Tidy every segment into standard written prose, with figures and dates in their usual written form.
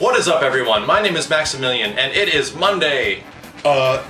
What is up, everyone? My name is Maximilian, and it is Monday,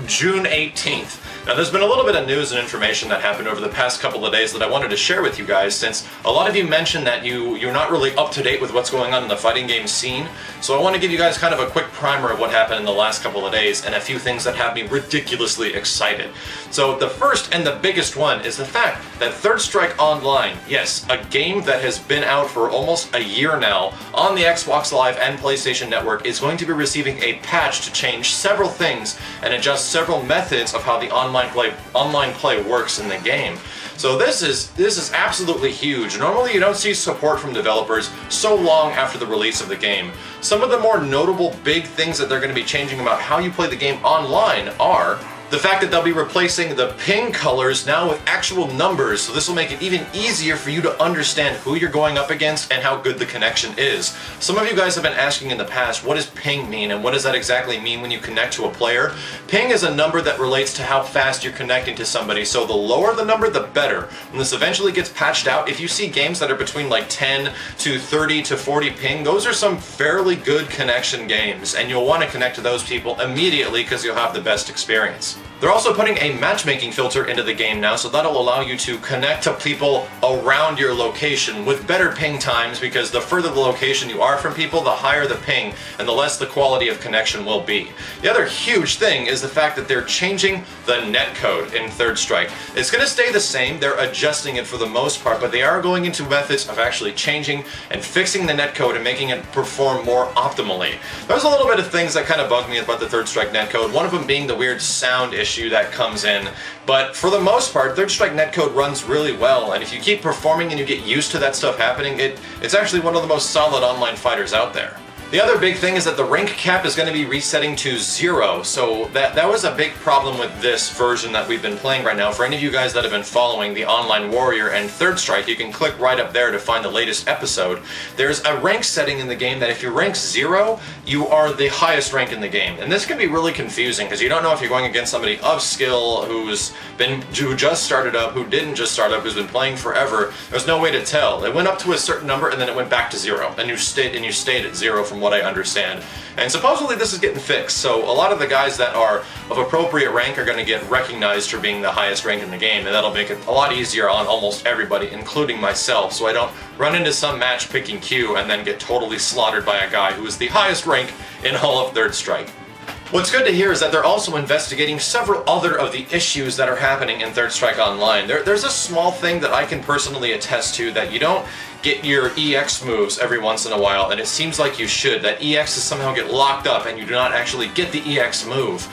June 18th. Now, there's been a little bit of news and information that happened over the past couple of days that I wanted to share with you guys, since a lot of you mentioned that you're not really up to date with what's going on in the fighting game scene. So I want to give you guys kind of a quick primer of what happened in the last couple of days and a few things that have me ridiculously excited. So the first and the biggest one is the fact that Third Strike Online, yes, a game that has been out for almost a year now on the Xbox Live and PlayStation Network, is going to be receiving a patch to change several things and adjust several methods of how the online play works in the game. So this is absolutely huge. Normally you don't see support from developers so long after the release of the game. Some of the more notable big things that they're going to be changing about how you play the game online are the fact that they'll be replacing the ping colors now with actual numbers, so this will make it even easier for you to understand who you're going up against and how good the connection is. Some of you guys have been asking in the past, what does ping mean and what does that exactly mean when you connect to a player? Ping is a number that relates to how fast you're connecting to somebody, so the lower the number, the better. When this eventually gets patched out, if you see games that are between like 10 to 30 to 40 ping, those are some fairly good connection games, and you'll want to connect to those people immediately because you'll have the best experience. They're also putting a matchmaking filter into the game now, so that'll allow you to connect to people around your location with better ping times, because the further the location you are from people, the higher the ping and the less the quality of connection will be. The other huge thing is the fact that they're changing the netcode in Third Strike. It's going to stay the same, they're adjusting it for the most part, but they are going into methods of actually changing and fixing the netcode and making it perform more optimally. There's a little bit of things that kind of bug me about the Third Strike netcode, one of them being the weird sound issue that comes in, but for the most part, Third Strike netcode runs really well, and if you keep performing and you get used to that stuff happening, it's actually one of the most solid online fighters out there. The other big thing is that the rank cap is going to be resetting to 0, so that was a big problem with this version that we've been playing right now. For any of you guys that have been following the Online Warrior and Third Strike, you can click right up there to find the latest episode. There's a rank setting in the game that if you rank 0, you are the highest rank in the game. And this can be really confusing because you don't know if you're going against somebody of skill who just started up, who didn't just start up, who's been playing forever. There's no way to tell. It went up to a certain number and then it went back to 0, and you stayed at 0 from what I understand. And supposedly this is getting fixed, so a lot of the guys that are of appropriate rank are going to get recognized for being the highest rank in the game, and that'll make it a lot easier on almost everybody, including myself, so I don't run into some match picking queue and then get totally slaughtered by a guy who is the highest rank in all of Third Strike. What's good to hear is that they're also investigating several other of the issues that are happening in Third Strike Online. There's a small thing that I can personally attest to, that you don't get your EX moves every once in a while, and it seems like you should. That EXs somehow get locked up and you do not actually get the EX move.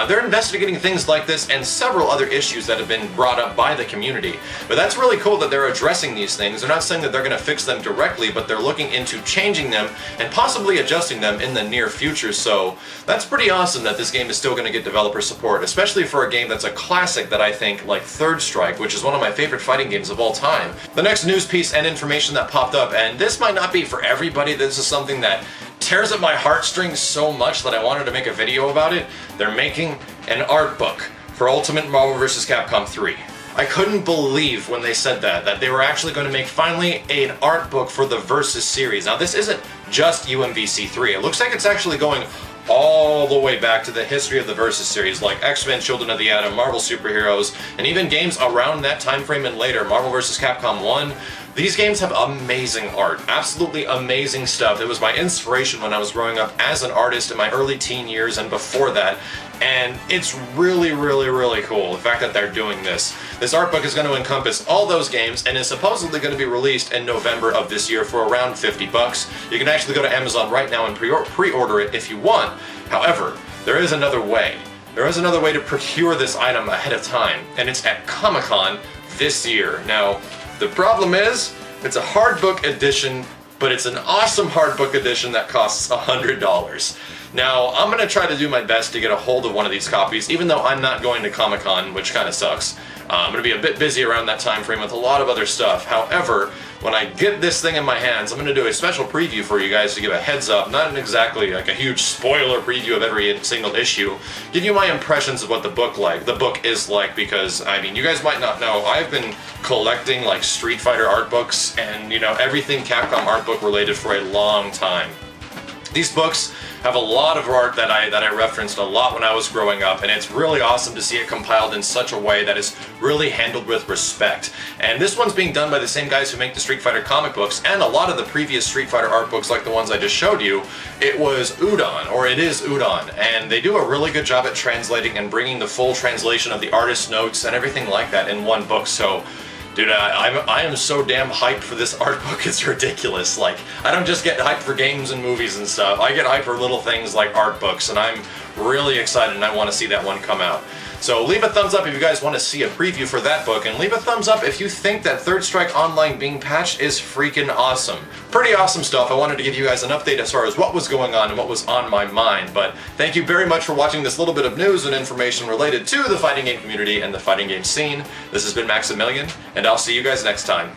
They're investigating things like this and several other issues that have been brought up by the community. But that's really cool that they're addressing these things. They're not saying that they're going to fix them directly, but they're looking into changing them and possibly adjusting them in the near future. So that's pretty awesome that this game is still going to get developer support, especially for a game that's a classic that I think, like Third Strike, which is one of my favorite fighting games of all time. The next news piece and information that popped up, and this might not be for everybody, this is something that tears at my heartstrings so much that I wanted to make a video about it. They're making an art book for Ultimate Marvel vs. Capcom 3. I couldn't believe when they said that they were actually going to make finally an art book for the Versus series. Now, this isn't just UMVC3. It looks like it's actually going all the way back to the history of the Versus series, like X-Men, Children of the Atom, Marvel Superheroes, and even games around that time frame and later, Marvel vs. Capcom 1. These games have amazing art, absolutely amazing stuff. It was my inspiration when I was growing up as an artist in my early teen years and before that, and it's really, really, really cool, the fact that they're doing this. This art book is going to encompass all those games and is supposedly going to be released in November of this year for around $50. You can actually go to Amazon right now and pre-order it if you want. However, there is another way. There is another way to procure this item ahead of time, and it's at Comic-Con this year. Now, the problem is, it's a hardbook edition, but it's an awesome hardbook edition that costs $100. Now, I'm going to try to do my best to get a hold of one of these copies, even though I'm not going to Comic-Con, which kind of sucks. I'm going to be a bit busy around that time frame with a lot of other stuff. However, when I get this thing in my hands, I'm going to do a special preview for you guys to give a heads up, not exactly like a huge spoiler preview of every single issue, give you my impressions of what the book is like, because, I mean, you guys might not know, I've been collecting like Street Fighter art books and, you know, everything Capcom art book related for a long time. These books have a lot of art that I referenced a lot when I was growing up, and it's really awesome to see it compiled in such a way that is really handled with respect. And this one's being done by the same guys who make the Street Fighter comic books, and a lot of the previous Street Fighter art books like the ones I just showed you, it was Udon, or it is Udon, and they do a really good job at translating and bringing the full translation of the artist's notes and everything like that in one book. So dude, I am so damn hyped for this art book, it's ridiculous. Like, I don't just get hyped for games and movies and stuff. I get hyped for little things like art books, and I'm really excited and I want to see that one come out. So leave a thumbs up if you guys want to see a preview for that book, and leave a thumbs up if you think that Third Strike Online being patched is freaking awesome. Pretty awesome stuff. I wanted to give you guys an update as far as what was going on and what was on my mind, but thank you very much for watching this little bit of news and information related to the fighting game community and the fighting game scene. This has been Maximilian, and I'll see you guys next time.